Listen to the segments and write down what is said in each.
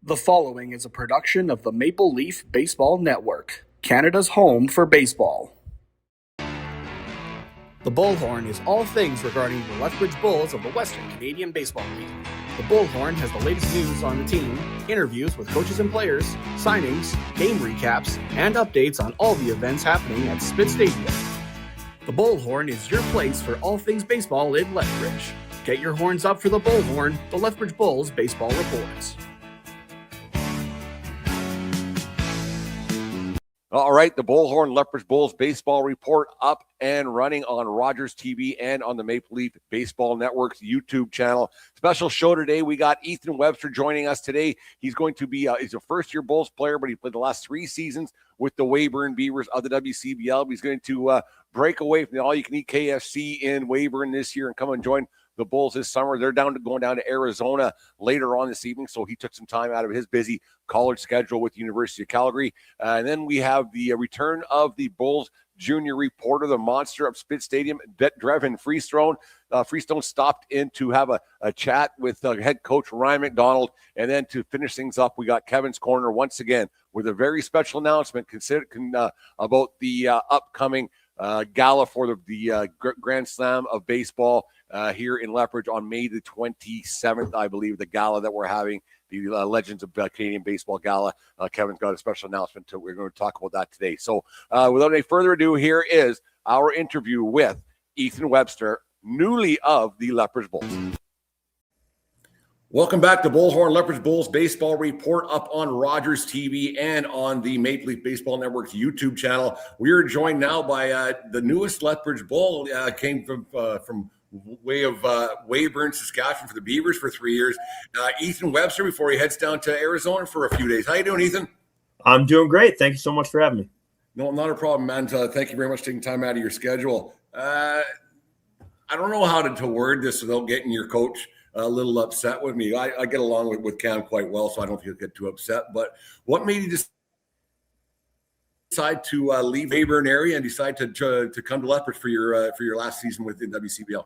The following is a production of the Maple Leaf Baseball Network, Canada's home for baseball. The Bullhorn is all things regarding the Lethbridge Bulls of the Western Canadian Baseball League. The Bullhorn has the latest news on the team, interviews with coaches and players, signings, game recaps, and updates on all the events happening at Spitz Stadium. The Bullhorn is your place for all things baseball in Lethbridge. Get your horns up for the Bullhorn, the Lethbridge Bulls Baseball Reports. All right, the Bullhorn Lethbridge Bulls Baseball Report up and running on Rogers TV and on the Maple Leaf Baseball Network's YouTube channel. Special show today. We got Ethan Webster joining us today. He's going to be he's a first-year Bulls player, but he played the last 3 seasons with the Weyburn Beavers of the WCBL. He's going to break away from the all-you-can-eat KFC in Weyburn this year and come and join the Bulls this summer. They're going down to Arizona later on this evening, so he took some time out of his busy college schedule with the University of Calgary. And then we have the return of the Bulls junior reporter, the monster of Spitz Stadium, Drevin Freestone stopped in to have a chat with head coach Ryan MacDonald. And then to finish things up, we got Kevin's Korner once again with a very special announcement about the upcoming gala for the Grand Slam of Baseball here in Lethbridge on May the 27th, I believe, the gala that we're having, the Legends of Canadian Baseball Gala. Kevin's got a special announcement. We're going to talk about that today. So without any further ado, here is our interview with Ethan Webster, newly of the Lethbridge Bulls. Welcome back to Bullhorn Lethbridge Bulls Baseball Report up on Rogers TV and on the Maple Leaf Baseball Network's YouTube channel. We are joined now by the newest Lethbridge Bull, came from way of Weyburn, Saskatchewan for the Beavers for 3 years. Ethan Webster, before he heads down to Arizona for a few days. How you doing, Ethan? I'm doing great. Thank you so much for having me. No, not a problem, man. Thank you very much for taking time out of your schedule. I don't know how to word this without getting your coach a little upset with me. I get along with Cam quite well, so I don't think he'll get too upset. But what made you decide to leave Weyburn area and decide to come to Lethbridge for your last season with the WCBL?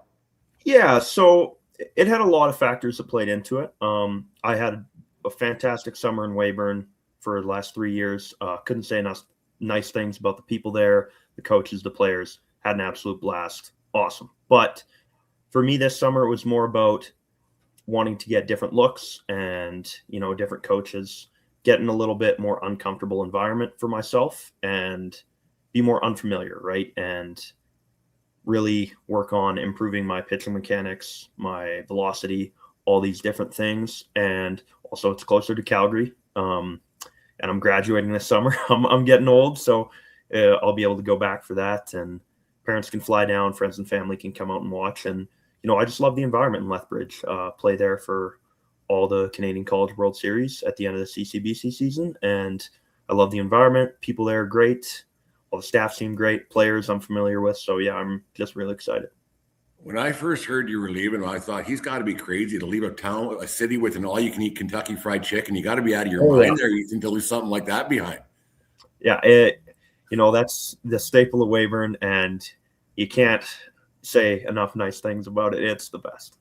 Yeah, so it had a lot of factors that played into it. I had a fantastic summer in Weyburn for the last 3 years. Couldn't say enough nice things about the people there, the coaches, the players. Had an absolute blast. Awesome. But for me this summer, it was more about wanting to get different looks and, different coaches, getting a little bit more uncomfortable environment for myself and be more unfamiliar, right? And really work on improving my pitching mechanics, my velocity, all these different things. And also it's closer to Calgary. And I'm graduating this summer. I'm getting old, so I'll be able to go back for that. And parents can fly down, friends and family can come out and watch. And, I just love the environment in Lethbridge. Play there for all the Canadian College World Series at the end of the CCBC season. And I love the environment. People there are great. All the staff seem great. Players I'm familiar with. So, yeah, I'm just really excited. When I first heard you were leaving, I thought he's got to be crazy to leave a city with an all-you-can-eat Kentucky Fried Chicken. You got to be out of your mind there, Ethan, to leave something like that behind. Yeah, that's the staple of Weyburn, and you can't say enough nice things about it. It's the best.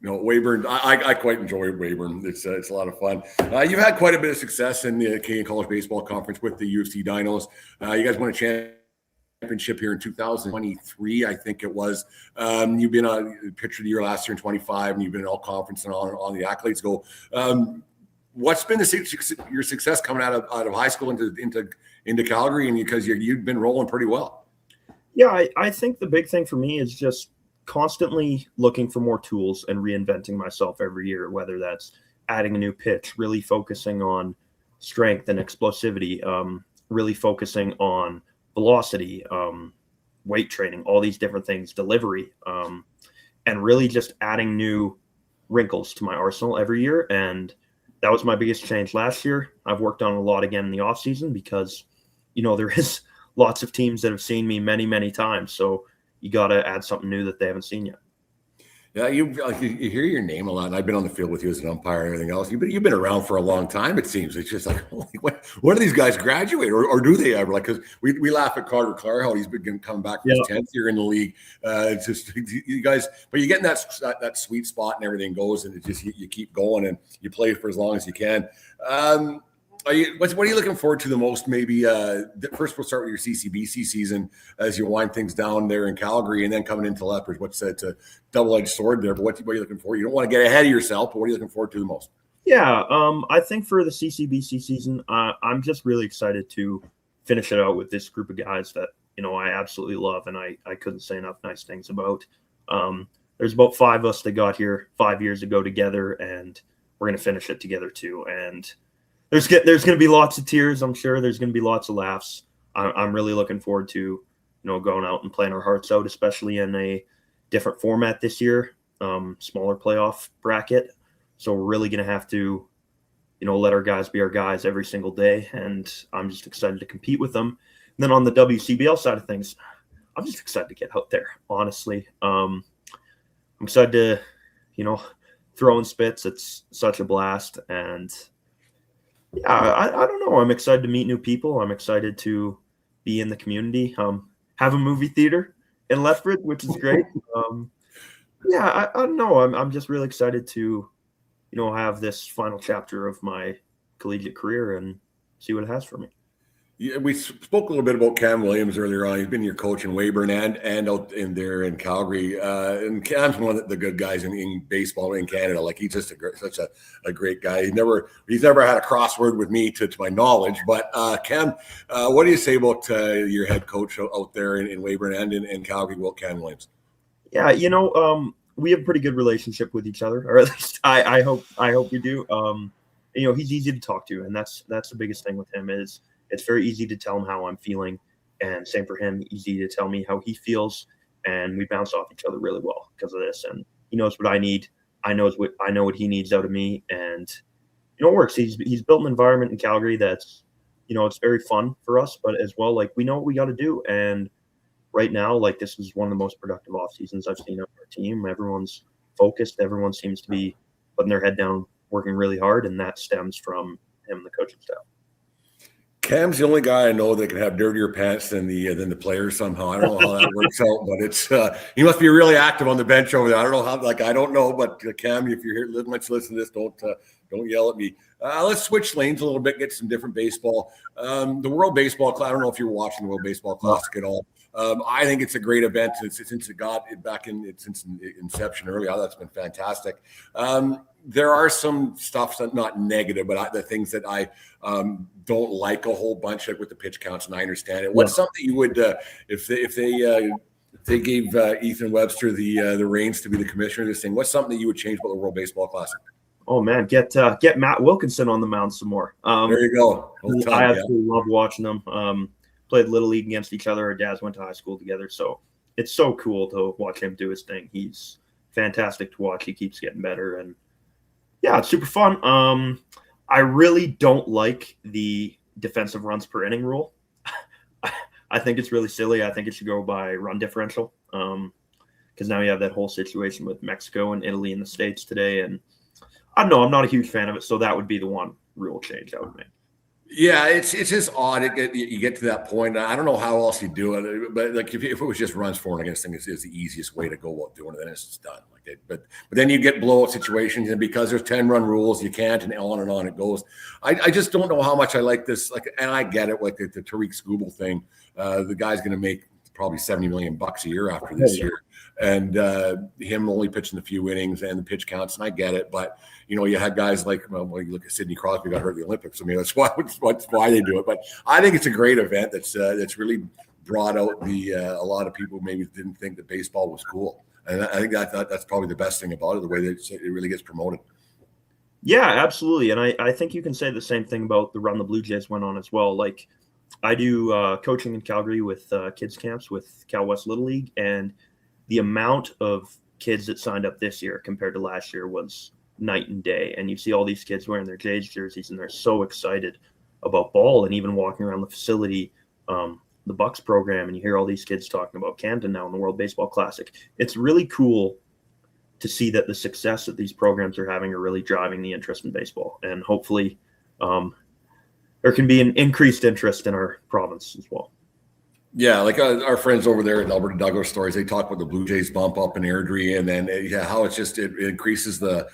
Weyburn, I quite enjoy Weyburn. It's a lot of fun. You've had quite a bit of success in the Canadian College Baseball Conference with the UFC Dinos. You guys won a championship here in 2023, I think it was. You've been a pitcher of the year last year in 25, and you've been in all conference and on the accolades go. What's been your success coming out of high school into Calgary, and because you've been rolling pretty well? Yeah, I think the big thing for me is just constantly looking for more tools and reinventing myself every year, whether that's adding a new pitch, really focusing on strength and explosivity, really focusing on velocity, weight training, all these different things, delivery, and really just adding new wrinkles to my arsenal every year. And that was my biggest change last year. I've worked on a lot again in the off season because, there is lots of teams that have seen me many, many times. So you got to add something new that they haven't seen yet. Yeah, you hear your name a lot, and I've been on the field with you as an umpire and everything else. You've been around for a long time. It seems it's just like, when do these guys graduate, or do they ever? Like, because we laugh at Carter Clark, how he's been coming back for his 10th year in the league. It's just you guys, but you get in that sweet spot and everything goes, and it just you keep going and you play for as long as you can. What are you looking forward to the most? Maybe first we'll start with your CCBC season as you wind things down there in Calgary, and then coming into Lethbridge. It's a double-edged sword there, but what are you looking for? You don't want to get ahead of yourself, but what are you looking forward to the most? Yeah, I think for the CCBC season, I'm just really excited to finish it out with this group of guys that I absolutely love, and I couldn't say enough nice things about. There's about 5 of us that got here 5 years ago together, and we're going to finish it together too. And there's going to be lots of tears, I'm sure. There's going to be lots of laughs. I'm really looking forward to, going out and playing our hearts out, especially in a different format this year, smaller playoff bracket. So we're really going to have to, let our guys be our guys every single day. And I'm just excited to compete with them. And then on the WCBL side of things, I'm just excited to get out there, honestly. I'm excited to, throw in Spitz. It's such a blast. And yeah, I don't know. I'm excited to meet new people. I'm excited to be in the community. Have a movie theater in Lethbridge, which is great. I don't know. I'm just really excited to, have this final chapter of my collegiate career and see what it has for me. Yeah, we spoke a little bit about Cam Williams earlier on. He's been your coach in Weyburn and out in there in Calgary. And Cam's one of the good guys in baseball in Canada. Like, he's just such a great guy. He's never had a crossword with me to my knowledge. But Cam, what do you say about your head coach out there in Weyburn and in Calgary, Will Cam Williams? Yeah, we have a pretty good relationship with each other, or at least I hope we do. He's easy to talk to, and that's the biggest thing with him is it's very easy to tell him how I'm feeling, and same for him, easy to tell me how he feels, and we bounce off each other really well because of this. And he knows what I need. I know what he needs out of me, and it works. He's built an environment in Calgary that's it's very fun for us, but as well, like, we know what we got to do. And right now, like, this is one of the most productive off seasons I've seen on our team. Everyone's focused. Everyone seems to be putting their head down, working really hard, and that stems from him and the coaching staff. Cam's the only guy I know that can have dirtier pants than the players somehow. I don't know how that works out, but it's he must be really active on the bench over there. I don't know how. I don't know, but Cam, if you're here, let's listen to this. Don't yell at me. Let's switch lanes a little bit, get some different baseball. The World Baseball Classic. I don't know if you're watching the World Baseball Classic at all. I think it's a great event since it got it back since inception early. That's been fantastic. There are some stuff that's not negative, but the things that I don't like a whole bunch, like with the pitch counts, and I understand it. What's something you would, if they gave Ethan Webster the reins to be the commissioner of this thing, what's something that you would change about the World Baseball Classic? Oh man, get Matt Wilkinson on the mound some more. There you go. I absolutely love watching them. Played Little League against each other. Our dads went to high school together, so it's so cool to watch him do his thing. He's fantastic to watch. He keeps getting better, and yeah, it's super fun. I really don't like the defensive runs per inning rule. I think it's really silly. I think it should go by run differential, because now you have that whole situation with Mexico and Italy in the States today, and I don't know. I'm not a huge fan of it, so that would be the one rule change I would make. Yeah, it's just odd. You get to that point. I don't know how else you do it, but like if it was just runs for and against, I think it's the easiest way to go about doing it. Then it's just done. But then you get blowout situations, and because there's 10-run rules, you can't, and on it goes. I just don't know how much I like this. And I get it, like the Tariq Skubal thing. The guy's going to make probably $70 million a year after this year, and him only pitching a few innings and the pitch counts, and I get it, but you had guys like, you look at Sidney Crosby got hurt at the Olympics. I mean, that's why they do it. But I think it's a great event that's really brought out a lot of people maybe didn't think that baseball was cool, and I think that's probably the best thing about it, the way that it really gets promoted. Yeah, absolutely, and I think you can say the same thing about the run the Blue Jays went on as well. Like, I do coaching in Calgary with kids camps with Cal West Little League, and the amount of kids that signed up this year compared to last year was night and day. And you see all these kids wearing their Jays jerseys, and they're so excited about ball, and even walking around the facility, the Bucks program, and you hear all these kids talking about Camden now in the World Baseball Classic. It's really cool to see that the success that these programs are having are really driving the interest in baseball. And hopefully there can be an increased interest in our province as well. Yeah, like our friends over there at Alberta Douglas Stories, they talk about the Blue Jays bump up in Airdrie, and then how it's just it increases the.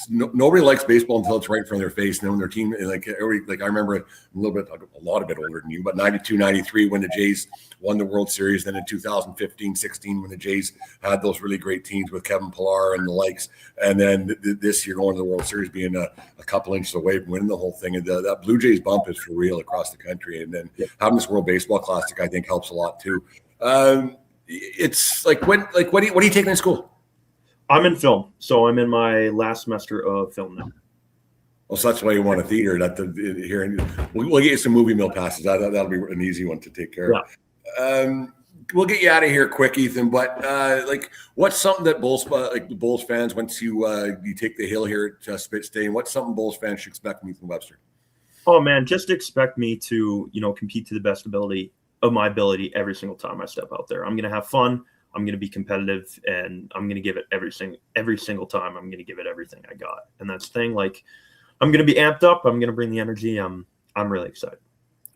Nobody likes baseball until it's right in front of their face. And then when their team, like I remember a lot of bit older than you, but 92, 93 when the Jays won the World Series. Then in 2015, 16 when the Jays had those really great teams with Kevin Pillar and the likes. And then this year going to the World Series being a couple inches away from winning the whole thing. And that Blue Jays bump is for real across the country. And then having this World Baseball Classic, I think, helps a lot too. It's like what are you taking in school? I'm in film, so I'm in my last semester of film now. Well, so that's why you want a theater. We'll get you some movie mill passes. That'll be an easy one to take care of. We'll get you out of here quick, Ethan. But what's something that the Bulls fans, once you take the hill here at Spitz Stadium, what's something Bulls fans should expect from Ethan Webster? Oh man, just expect me to compete to the best of my ability every single time I step out there. I'm going to have fun. I'm going to be competitive, and I'm going to give it every single time. I'm going to give it everything I got. And that's the thing. Like, I'm going to be amped up. I'm going to bring the energy. I'm really excited.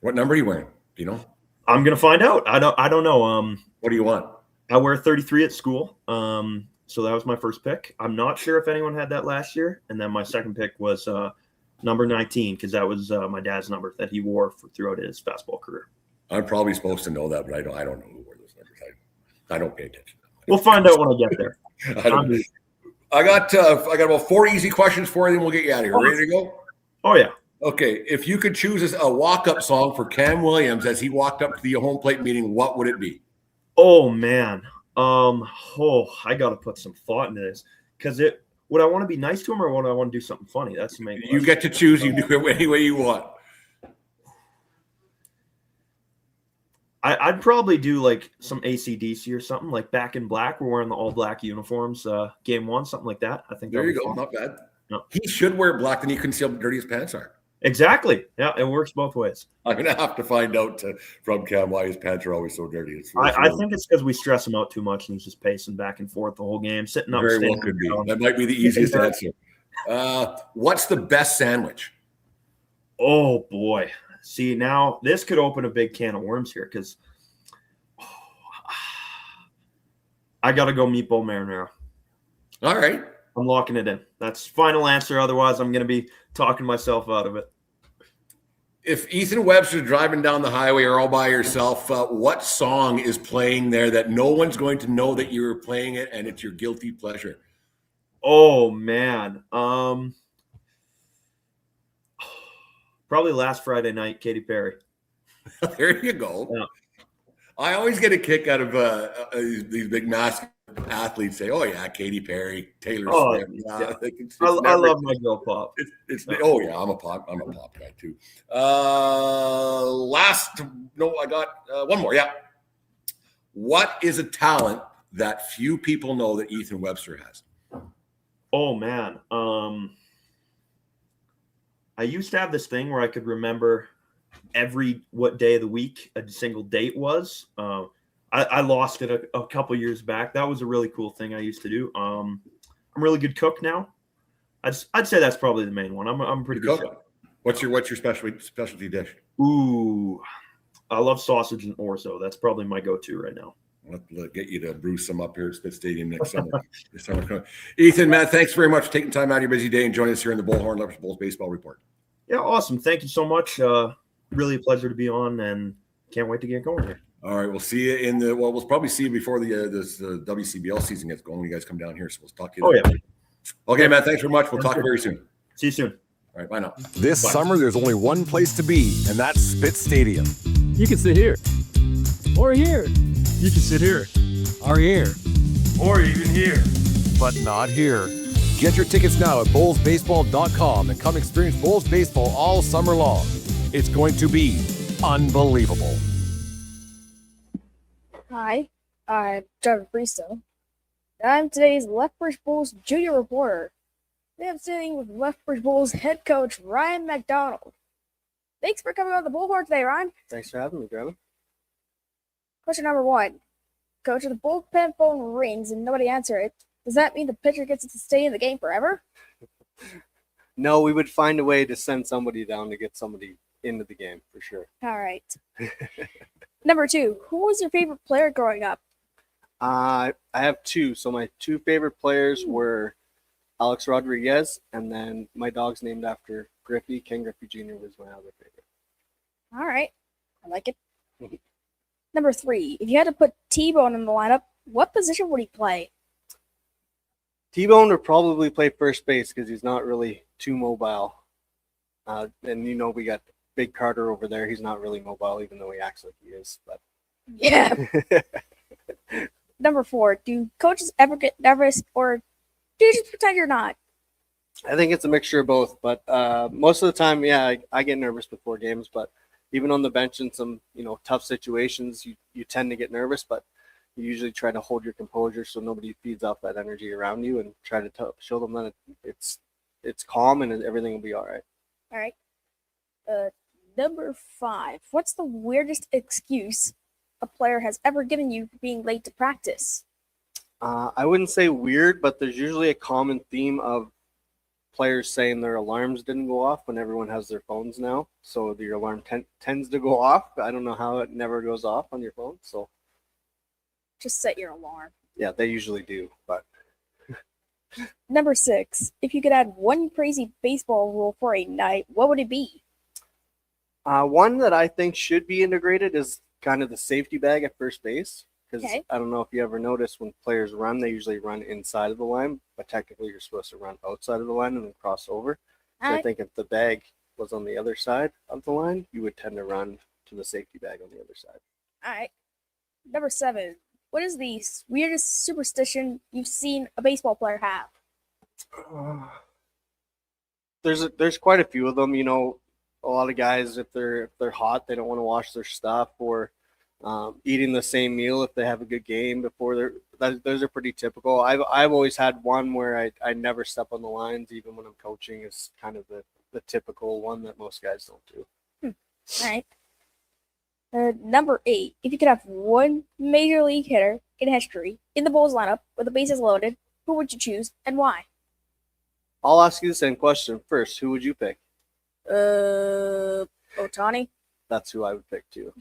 What number are you wearing? Do you know? I'm going to find out. I don't know. What do you want? I wear 33 at school. So that was my first pick. I'm not sure if anyone had that last year. And then my second pick was number 19, because that was my dad's number that he wore throughout his basketball career. I'm probably supposed to know that, but I don't know who wore those numbers. I don't pay attention. We'll find out when I get there. I got about 4 easy questions for you, and we'll get you out of here. Ready to go? Oh, yeah. Okay. If you could choose a walk-up song for Cam Williams as he walked up to the home plate meeting, what would it be? Oh, man. I got to put some thought into this, because would I want to be nice to him, or would I want to do something funny? That's the main question. You get to choose. You do it any way you want. I'd probably do like some AC/DC or something, like Back in Black. We're wearing the all black uniforms, game 1, something like that. I think there you go. Fun. Not bad. No. He should wear black, then you can see how dirty his pants are. Exactly. Yeah, it works both ways. I'm going to have to find out from Cam why his pants are always so dirty. I think it's because we stress him out too much, and he's just pacing back and forth the whole game, sitting up. Very well could be. That might be the easiest answer. What's the best sandwich? Oh, boy. See, now this could open a big can of worms here, because I got to go meatball marinara. All right. I'm locking it in. That's final answer. Otherwise, I'm going to be talking myself out of it. If Ethan Webster's driving down the highway or all by yourself, what song is playing there that no one's going to know that you're playing it and it's your guilty pleasure? Oh, man. Probably Last Friday Night, Katy Perry. There you go. Yeah. I always get a kick out of these big masked athletes say, "Oh yeah, Katy Perry, Taylor Swift." Yeah. I love my girl pop. Oh yeah, I'm a pop guy too. I got one more. Yeah. What is a talent that few people know that Ethan Webster has? Oh man. I used to have this thing where I could remember what day of the week a single date was. I lost it a couple years back. That was a really cool thing I used to do. I'm a really good cook now. I'd say that's probably the main one. I'm a pretty good cook. What's your specialty dish? Ooh, I love sausage and orzo. That's probably my go-to right now. I'll get you to brew some up here at Spitz Stadium next summer. Ethan, Matt, thanks very much for taking time out of your busy day and joining us here in the Bullhorn Lethbridge Bulls Baseball Report. Yeah, awesome. Thank you so much. Really a pleasure to be on, and can't wait to get going here. All right, we'll see you we'll probably see you before this WCBL season gets going. You guys come down here, so we'll talk to you. Yeah. Okay, Matt, thanks very much. We'll talk very soon. See you soon. All right, bye now. This summer, there's only one place to be, and that's Spitz Stadium. You can sit here. Or here. You can sit here. Or here. Or even here. But not here. Get your tickets now at bullsbaseball.com and come experience Bulls baseball all summer long. It's going to be unbelievable. Hi, I'm Drevin Freestone. I'm today's Lethbridge Bulls junior reporter. Today I'm sitting with Lethbridge Bulls head coach Ryan MacDonald. Thanks for coming on the Bullhorn today, Ryan. Thanks for having me, Drevin. Question number 1. Coach, if the bullpen phone rings and nobody answers it, Does that mean the pitcher gets to stay in the game forever? No, we would find a way to send somebody down to get somebody into the game for sure. All right. Number 2, who was your favorite player growing up? I have 2. So my 2 favorite players were Alex Rodriguez, and then my dog's named after Griffey. Ken Griffey Jr. was my other favorite. All right. I like it. Number 3, if you had to put T-Bone in the lineup, what position would he play? T-Bone would probably play first base because he's not really too mobile. And we got Big Carter over there. He's not really mobile, even though he acts like he is. But Yeah. Number 4, do coaches ever get nervous, or do you just pretend you're not? I think it's a mixture of both. But most of the time, yeah, I get nervous before games. But even on the bench in some tough situations, you tend to get nervous. But you usually try to hold your composure so nobody feeds off that energy around you, and try to show them that it's calm and everything will be all right. All right. Number 5, what's the weirdest excuse a player has ever given you for being late to practice? I wouldn't say weird, but there's usually a common theme of players saying their alarms didn't go off when everyone has their phones now. So your alarm tends to go off. I don't know how it never goes off on your phone. So Just set your alarm. yeah, they usually do. But Number 6, if you could add one crazy baseball rule for a night, what would it be? one that I think should be integrated is kind of the safety bag at first base. Because Okay. I don't know if you ever noticed when players run, they usually run inside of the line, but technically you're supposed to run outside of the line and then cross over. So I Alright. think if the bag was on the other side of the line, you would tend to run to the safety bag on the other side. All right. Number 7, what is the weirdest superstition you've seen a baseball player have? There's quite a few of them. A lot of guys, if they're hot, they don't want to wash their stuff, or eating the same meal if they have a good game before those are pretty typical. I've always had one where I never step on the lines, even when I'm coaching. Is kind of the typical one that most guys don't do. All right. Number 8, if you could have one major league hitter in history in the Bulls lineup with the bases loaded, who would you choose and why? I'll ask you the same question first. Who would you pick? Ohtani. That's who I would pick too.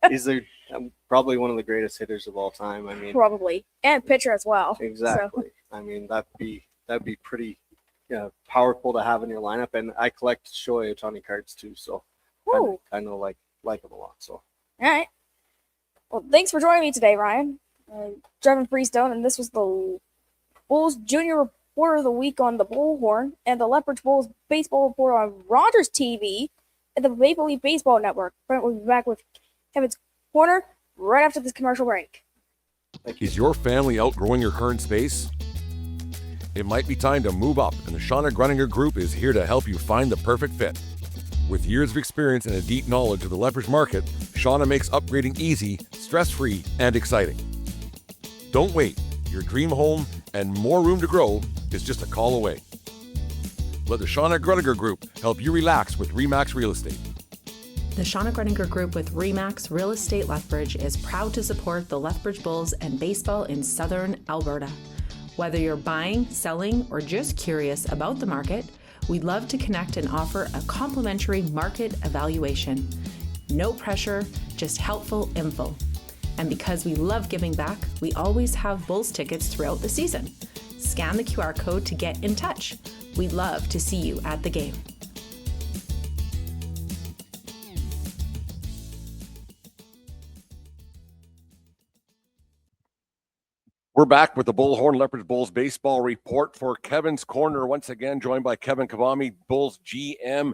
He's probably one of the greatest hitters of all time. I mean, Probably. And pitcher as well. exactly. I mean, that'd be pretty powerful to have in your lineup. And I collect Shohei Ohtani cards too, so Woo. kind of like him a lot. So All right. Well, thanks for joining me today, Ryan. Drevin Freestone, and this was the Bulls Junior Reporter of the Week on the Bullhorn and the Lethbridge Bulls Baseball Report on Rogers TV and the Maple Leaf Baseball Network. Brent will be back with Kevin's Corner right after this commercial break. Is your family outgrowing your current space? It might be time to move up, and the Shauna Gruninger Group is here to help you find the perfect fit. With years of experience and a deep knowledge of the Lethbridge market, Shauna makes upgrading easy, stress-free, and exciting. Don't wait. Your dream home and more room to grow is just a call away. Let the Shauna Gruninger Group help you relax with RE/MAX Real Estate. The Shauna Gruninger Group with RE/MAX Real Estate Lethbridge is proud to support the Lethbridge Bulls and baseball in southern Alberta. Whether you're buying, selling, or just curious about the market, we'd love to connect and offer a complimentary market evaluation. No pressure, just helpful info. And because we love giving back, we always have Bulls tickets throughout the season. Scan the QR code to get in touch. We'd love to see you at the game. We're back with the Bullhorn Lethbridge Bulls Baseball Report for Kevin's Corner. Once again, joined by Kevin Kavami, Bulls GM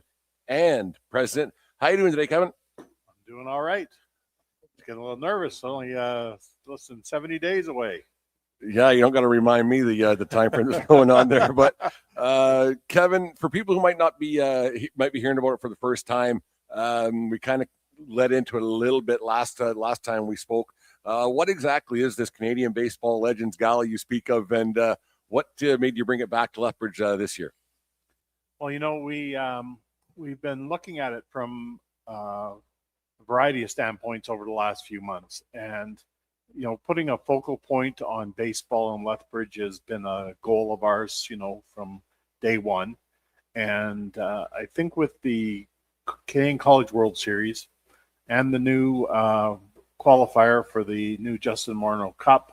and President. How you doing today, Kevin? I'm doing all right. Getting a little nervous. Only less than 70 days away. Yeah, you don't got to remind me the time frame that's going on there. But Kevin, for people who might be hearing about it for the first time, we kind of led into it a little bit last time we spoke. What exactly is this Canadian Baseball Legends Gala you speak of, and what made you bring it back to Lethbridge this year? Well, we've been looking at it from a variety of standpoints over the last few months, and putting a focal point on baseball in Lethbridge has been a goal of ours, from day one. And I think with the Canadian College World Series and the new qualifier for the new Justin Morneau Cup,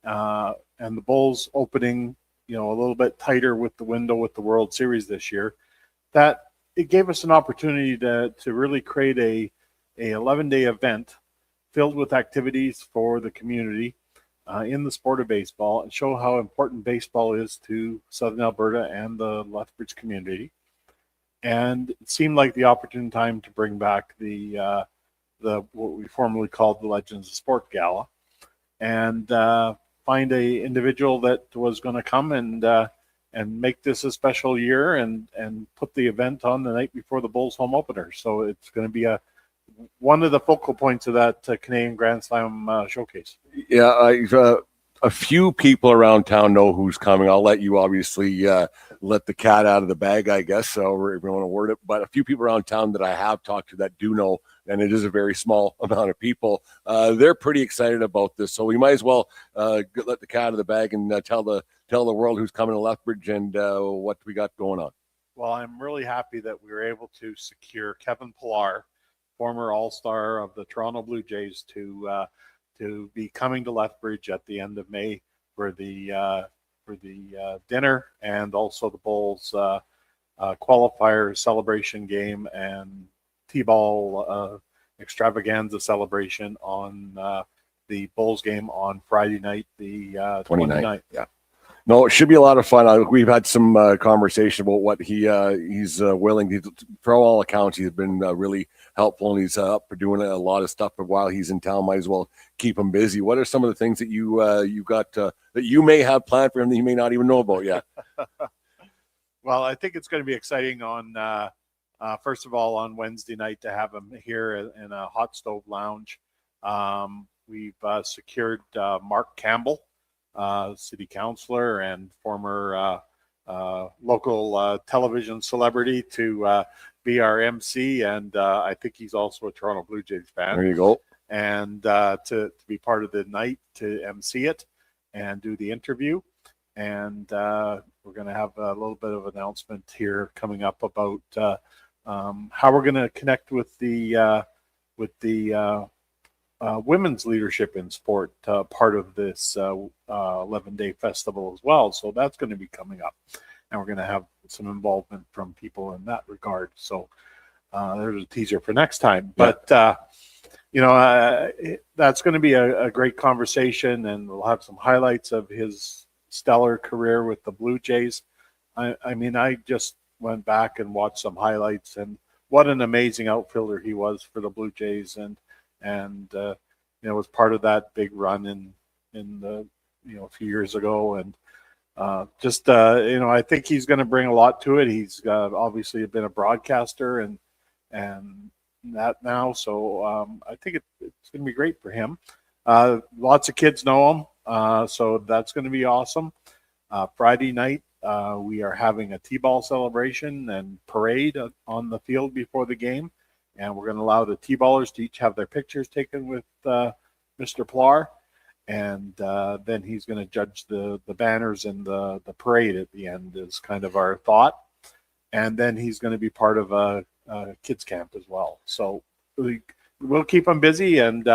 and the Bulls opening, a little bit tighter with the window with the World Series this year, that it gave us an opportunity to really create a 11-day event filled with activities for the community in the sport of baseball, and show how important baseball is to Southern Alberta and the Lethbridge community. And it seemed like the opportune time to bring back the what we formerly called the Legends of Sport Gala, and find a individual that was going to come and make this a special year and put the event on the night before the Bulls home opener. So it's going to be one of the focal points of that Canadian Grand Slam showcase. Yeah, a few people around town know who's coming. I'll let you obviously let the cat out of the bag, I guess, so if you want to word it. But a few people around town that I have talked to that do know, and it is a very small amount of people, they're pretty excited about this. So we might as well let the cat out of the bag and tell the world who's coming to Lethbridge and what we got going on. Well, I'm really happy that we were able to secure Kevin Pillar, former All-Star of the Toronto Blue Jays, to be coming to Lethbridge at the end of May for the dinner, and also the Bulls qualifier celebration game and T-ball extravaganza celebration on the Bulls game on Friday night, the 29th. Yeah. No, it should be a lot of fun. We've had some conversation about what he's willing to. For all accounts, he's been really helpful, and he's up for doing a lot of stuff. But while he's in town, might as well keep him busy. What are some of the things that you got that you may have planned for him that you may not even know about yet? Well, I think it's going to be exciting on first of all on Wednesday night to have him here in a hot stove lounge. We've secured Mark Campbell, city councillor and former local television celebrity, to be our MC, and I think he's also a Toronto Blue Jays fan. There you go. And to be part of the night, to MC it and do the interview. And we're going to have a little bit of announcement here coming up about how we're going to connect with the women's leadership in sport, part of this 11-day festival as well. So that's going to be coming up, and we're going to have some involvement from people in that regard. So there's a teaser for next time. But that's going to be a great conversation, and we'll have some highlights of his stellar career with the Blue Jays. I mean, I just went back and watched some highlights, and what an amazing outfielder he was for the Blue Jays, and was part of that big run in the a few years ago, and I think he's going to bring a lot to it. He's obviously been a broadcaster and that now, so I think it's going to be great for him. Lots of kids know him, so that's going to be awesome. Friday night, we are having a T-ball celebration and parade on the field before the game. And we're going to allow the T-ballers to each have their pictures taken with Mr. Pillar. And then he's going to judge the banners and the parade at the end is kind of our thought. And then he's going to be part of a kids camp as well. So we'll keep him busy. And,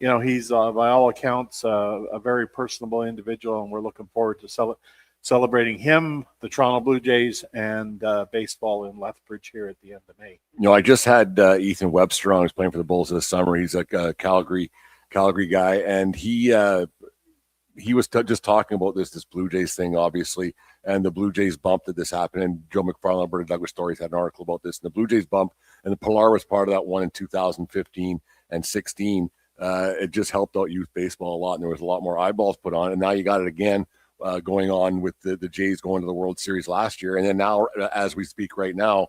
he's, by all accounts, a very personable individual. And we're looking forward to celebrating him, the Toronto Blue Jays, and baseball in Lethbridge here at the end of May. I just had Ethan Webster on, who's playing for the Bulls this summer. He's a Calgary guy, and he was just talking about this Blue Jays thing, obviously, and the Blue Jays bump that this happened. And Joe McFarland, Alberta Douglas Stories, had an article about this. And the Blue Jays bump, and the Pillar was part of that one in 2015 and 16. It just helped out youth baseball a lot, and there was a lot more eyeballs put on. And now you got it again. Going on with the Jays going to the World Series last year. And then now, as we speak right now,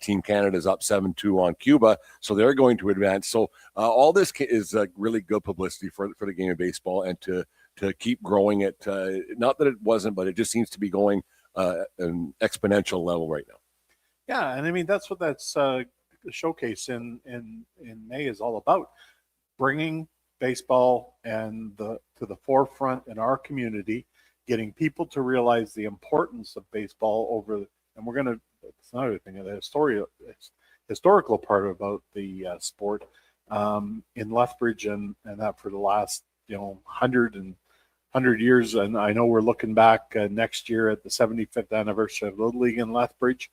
Team Canada is up 7-2 on Cuba, so they're going to advance. So all this is really good publicity for the game of baseball, and to keep growing it. Not that it wasn't, but it just seems to be going an exponential level right now. Yeah, and I mean, that's what that's showcase in May is all about. Bringing baseball and to the forefront in our community, getting people to realize the importance of baseball and we're going to, it's another thing, the historical part about the sport in Lethbridge and that for the last, 100 years. And I know we're looking back next year at the 75th anniversary of Little League in Lethbridge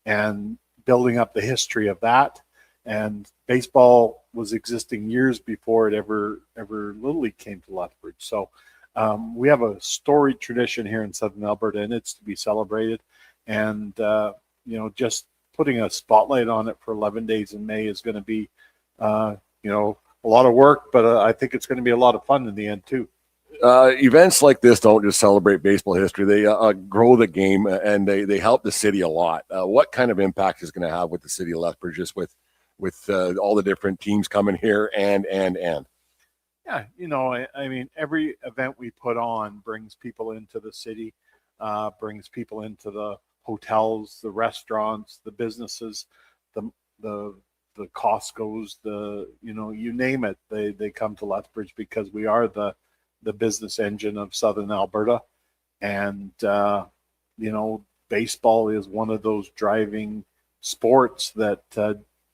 and building up the history of that. And baseball was existing years before it ever Little League came to Lethbridge. So we have a storied tradition here in Southern Alberta, and it's to be celebrated. And, just putting a spotlight on it for 11 days in May is going to be, a lot of work, but I think it's going to be a lot of fun in the end, too. Events like this don't just celebrate baseball history. They grow the game, and they help the city a lot. What kind of impact is going to have with the city of Lethbridge, just with all the different teams coming here and? Yeah, I mean, every event we put on brings people into the city, brings people into the hotels, the restaurants, the businesses, the Costco's, you name it. They come to Lethbridge because we are the business engine of Southern Alberta. And, baseball is one of those driving sports that,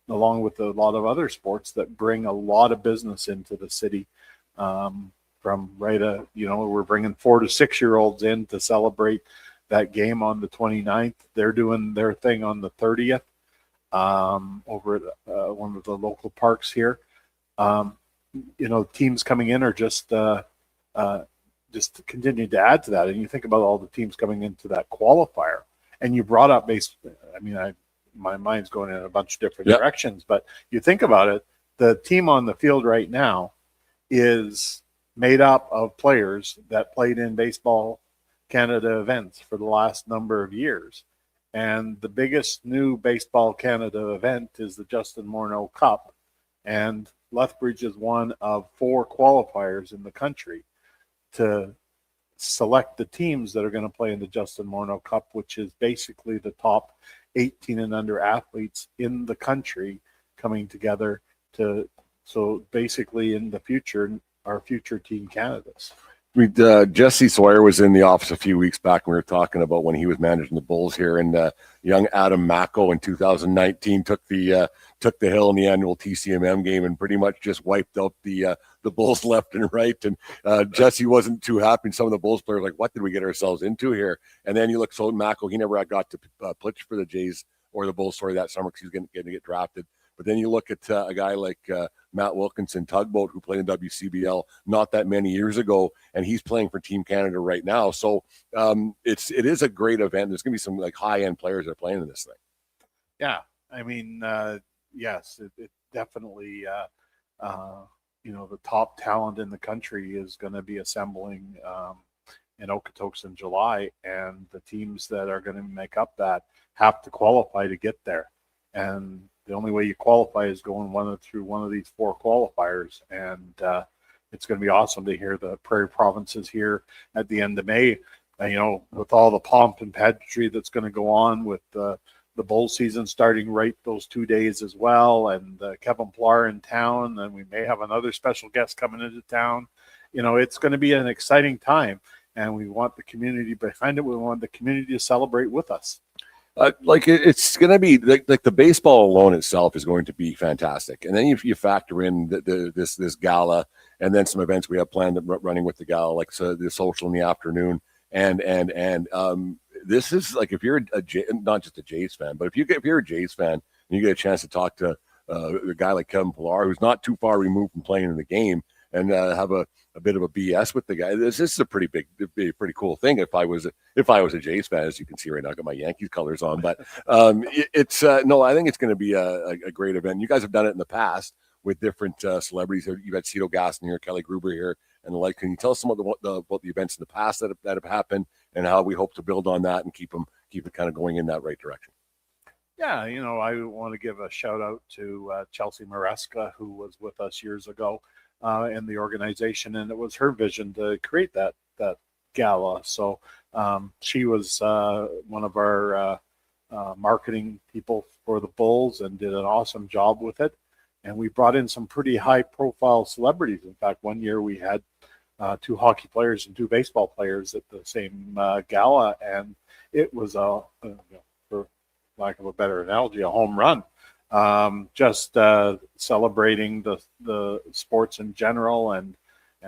along with a lot of other sports, that bring a lot of business into the city. We're bringing 4 to 6 year olds in to celebrate that game on the 29th. They're doing their thing on the 30th over at one of the local parks here. Teams coming in are just continue to add to that. And you think about all the teams coming into that qualifier, and you brought up my mind's going in a bunch of different directions, but you think about it, the team on the field right now is made up of players that played in Baseball Canada events for the last number of years. And the biggest new Baseball Canada event is the Justin Morneau Cup. And Lethbridge is one of 4 qualifiers in the country to select the teams that are going to play in the Justin Morneau Cup, which is basically the top 18 and under athletes in the country coming together so basically in the future, our future Team Canadas. Jesse Sawyer was in the office a few weeks back. We were talking about when he was managing the Bulls here, and young Adam Mako in 2019 took the hill in the annual TCMM game and pretty much just wiped out the Bulls left and right. And Jesse wasn't too happy. And some of the Bulls players were like, what did we get ourselves into here? And then you look, so Mako, he never got to pitch for the Jays or the Bulls that summer because he was going to get drafted. But then you look at a guy like Matt Wilkinson, Tugboat, who played in WCBL not that many years ago, and he's playing for Team Canada right now. So it is a great event. There's going to be some high-end players that are playing in this thing. Yeah, I mean, yes, it definitely, the top talent in the country is going to be assembling in Okotoks in July, and the teams that are going to make up that have to qualify to get there. And the only way you qualify is going through one of these 4 qualifiers. And it's going to be awesome to hear the Prairie Provinces here at the end of May, with all the pomp and pageantry that's going to go on with the bowl season starting right those 2 days as well. And Kevin Plar in town, and we may have another special guest coming into town. It's going to be an exciting time, and we want the community behind it. We want the community to celebrate with us. It's going to be like the baseball alone itself is going to be fantastic, and then you factor in this gala, and then some events we have planned running with the gala, like the social in the afternoon, and this is like, if you're not just a Jays fan, but if you're a Jays fan and you get a chance to talk to a guy like Kevin Pillar, who's not too far removed from playing in the game, and have a bit of a BS with the guy. This is a pretty cool thing. If I was a Jays fan, as you can see right now, I got my Yankees colors on. But I think it's going to be a great event. You guys have done it in the past with different celebrities. You've had Cito Gaston here, Kelly Gruber here, and the like. Can you tell us some about the events in the past that have happened, and how we hope to build on that and keep it kind of going in that right direction? Yeah, I want to give a shout out to Chelsea Maresca, who was with us years ago in the organization, and it was her vision to create that gala. So she was one of our marketing people for the Bulls and did an awesome job with it. and we brought in some pretty high-profile celebrities. In fact, one year we had 2 hockey players and 2 baseball players at the same gala, and it was for lack of a better analogy, a home run. Just celebrating the sports in general and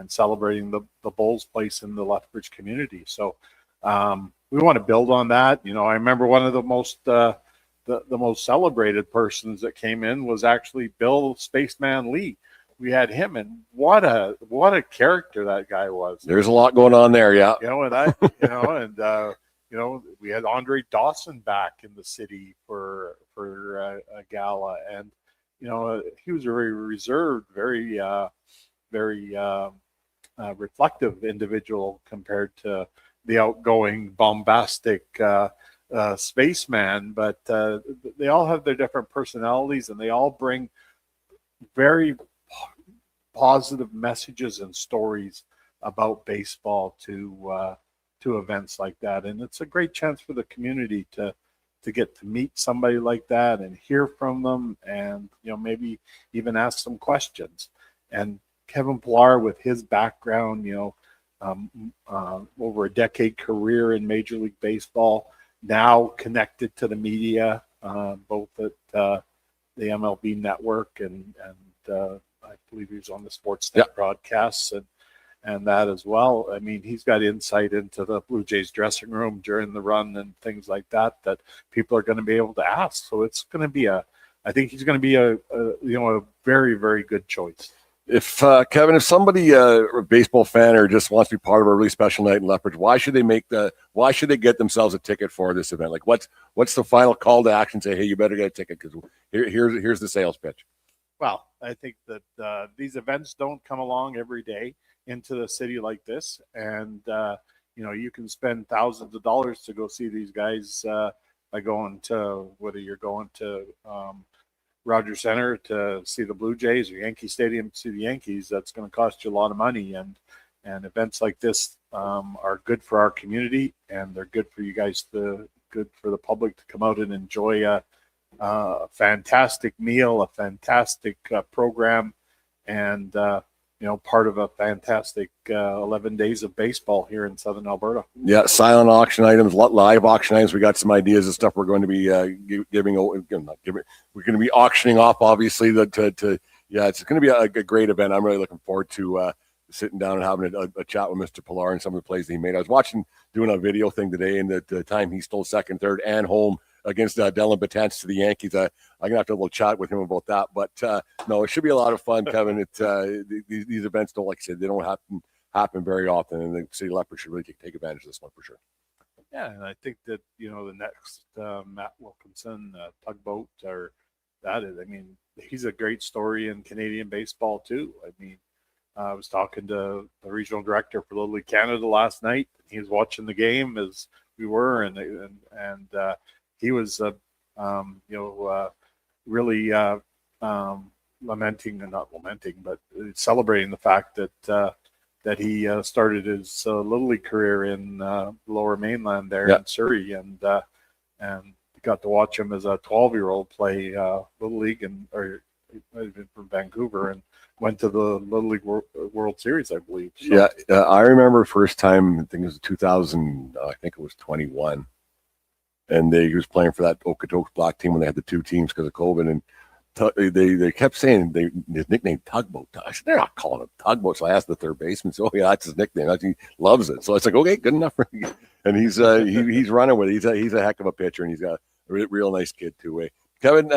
celebrating the Bulls' place in the Lethbridge community. So we want to build on that. I remember one of the most celebrated persons that came in was actually Bill Spaceman Lee. We had him, and what a character that guy was. There's a lot going on there, yeah. We had Andre Dawson back in the city for a gala, and he was a very reserved, very reflective individual compared to the outgoing, bombastic spaceman. But they all have their different personalities, and they all bring very positive messages and stories about baseball to events like that. And it's a great chance for the community to get to meet somebody like that and hear from them, and maybe even ask some questions. And Kevin Pillar, with his background, over a decade career in Major League Baseball, now connected to the media, both at the MLB Network and I believe he was on the Sportsnet broadcasts and that as well. I mean, he's got insight into the Blue Jays dressing room during the run and things like that people are going to be able to ask. So it's going to be I think he's going to be a very, very good choice. If Kevin, if somebody a baseball fan or just wants to be part of a really special night in Lethbridge, why should they get themselves a ticket for this event? Like, what's the final call to action? Say, hey, you better get a ticket because here's the sales pitch. Well, I think that these events don't come along every day into the city like this, and you can spend thousands of dollars to go see these guys by going to, whether you're going to Rogers Center to see the Blue Jays or Yankee Stadium to see the Yankees. That's going to cost you a lot of money, and events like this are good for our community, and they're good for you guys, good for the public to come out and enjoy a fantastic meal, a fantastic program, and part of a fantastic 11 days of baseball here in Southern Alberta. Yeah, silent auction items, live auction items. We got some ideas of stuff we're going to be giving. We're going to be auctioning off, obviously. It's going to be a great event. I'm really looking forward to sitting down and having a chat with Mr. Pillar and some of the plays that he made. I was doing a video thing today, and the time he stole second, third, and home against Dylan Betances to the Yankees. I'm going to have to have a little chat with him about that. But no, it should be a lot of fun, Kevin. These events don't, like I said, they don't happen very often, and the city of Lethbridge should really take advantage of this one for sure. Yeah, and I think that, the next Matt Wilkinson tugboat, or that is, I mean, he's a great story in Canadian baseball too. I mean, I was talking to the regional director for Little League Canada last night. He was watching the game as we were, and he was, really celebrating the fact that he started his Little League career in Lower Mainland there in Surrey, and got to watch him as a 12-year-old play Little League, or he might have been from Vancouver, and went to the Little League World Series, I believe. So. Yeah, I remember first time, I think it was 2000, I think it was 21. And he was playing for that Okotoks Black team when they had the two teams because of COVID. And they kept saying his nickname Tugboat. I said, they're not calling him Tugboat. So I asked the third baseman, so yeah, that's his nickname. He loves it. So it's like, okay, good enough for me. And he's running with it. He's a heck of a pitcher, and he's got a real nice kid too. Kevin,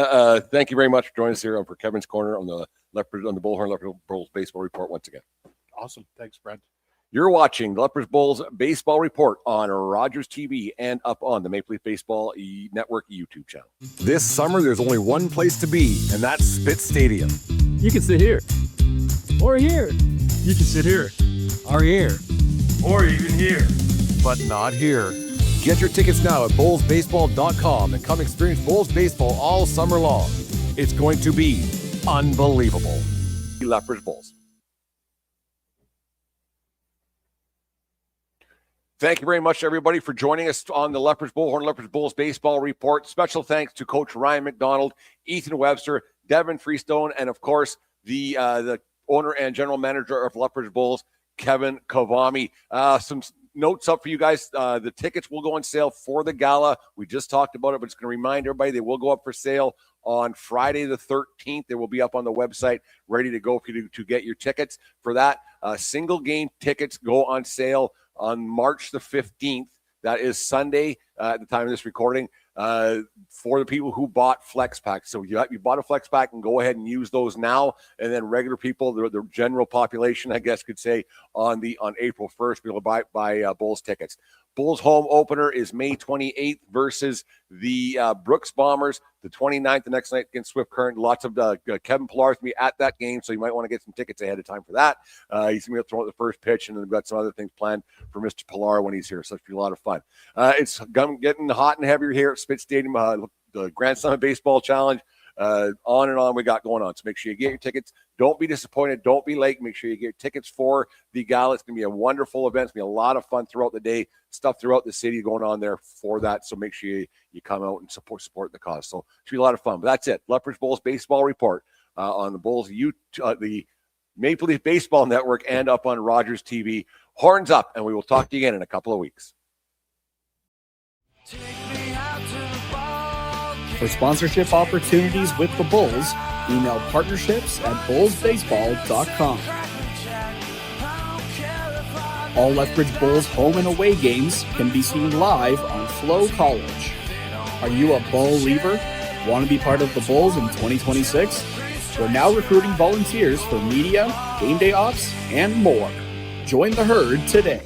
thank you very much for joining us here for Kevin's Corner on the Bullhorn Lethbridge Bulls Baseball Report once again. Awesome. Thanks, Brent. You're watching the Lethbridge Bulls Baseball Report on Rogers TV and up on the Maple Leaf Baseball Network YouTube channel. This summer, there's only one place to be, and that's Spitz Stadium. You can sit here. Or here. You can sit here. Or here. Or even here. But not here. Get your tickets now at bullsbaseball.com and come experience Bulls baseball all summer long. It's going to be unbelievable. Lethbridge Bulls. Thank you very much, everybody, for joining us on the Lethbridge Bulls Baseball Report. Special thanks to Coach Ryan MacDonald, Ethan Webster, Devin Freestone, and of course, the owner and general manager of Lethbridge Bulls, Kevin Kavami. Some notes up for you guys. The tickets will go on sale for the gala. We just talked about it, but it's going to remind everybody they will go up for sale on Friday the 13th. They will be up on the website ready to go for you to get your tickets for that. Single game tickets go on sale on March the 15th. That is Sunday at the time of this recording. For the people who bought flex packs. So you bought a flex pack and go ahead and use those now. And then regular people, the general population, I guess could say, on April 1st, be able to buy Bulls tickets. Bulls home opener is May 28th versus the Brooks Bombers. The 29th, the next night against Swift Current. Lots of Kevin Pillar's going to be at that game, so you might want to get some tickets ahead of time for that. He's going to be throwing the first pitch, and then we've got some other things planned for Mr. Pillar when he's here, so it's going to be a lot of fun. It's getting hot and heavier here at Spitz Stadium, the Grand Summit Baseball Challenge. On and on we got going on. So make sure you get your tickets. Don't be disappointed. Don't be late. Make sure you get tickets for the gala. It's going to be a wonderful event. It's going to be a lot of fun throughout the day. Stuff throughout the city going on there for that. So make sure you come out and support the cause. So it should be a lot of fun. But that's it. Lethbridge Bulls Baseball Report on the Bulls, the Maple Leaf Baseball Network, and up on Rogers TV. Horns up, and we will talk to you again in a couple of weeks. For sponsorship opportunities with the Bulls, email partnerships@bullsbaseball.com. All Lethbridge Bulls home and away games can be seen live on Flow College. Are you a Bull lever? Want to be part of the Bulls in 2026? We're now recruiting volunteers for media, game day ops, and more. Join the herd today.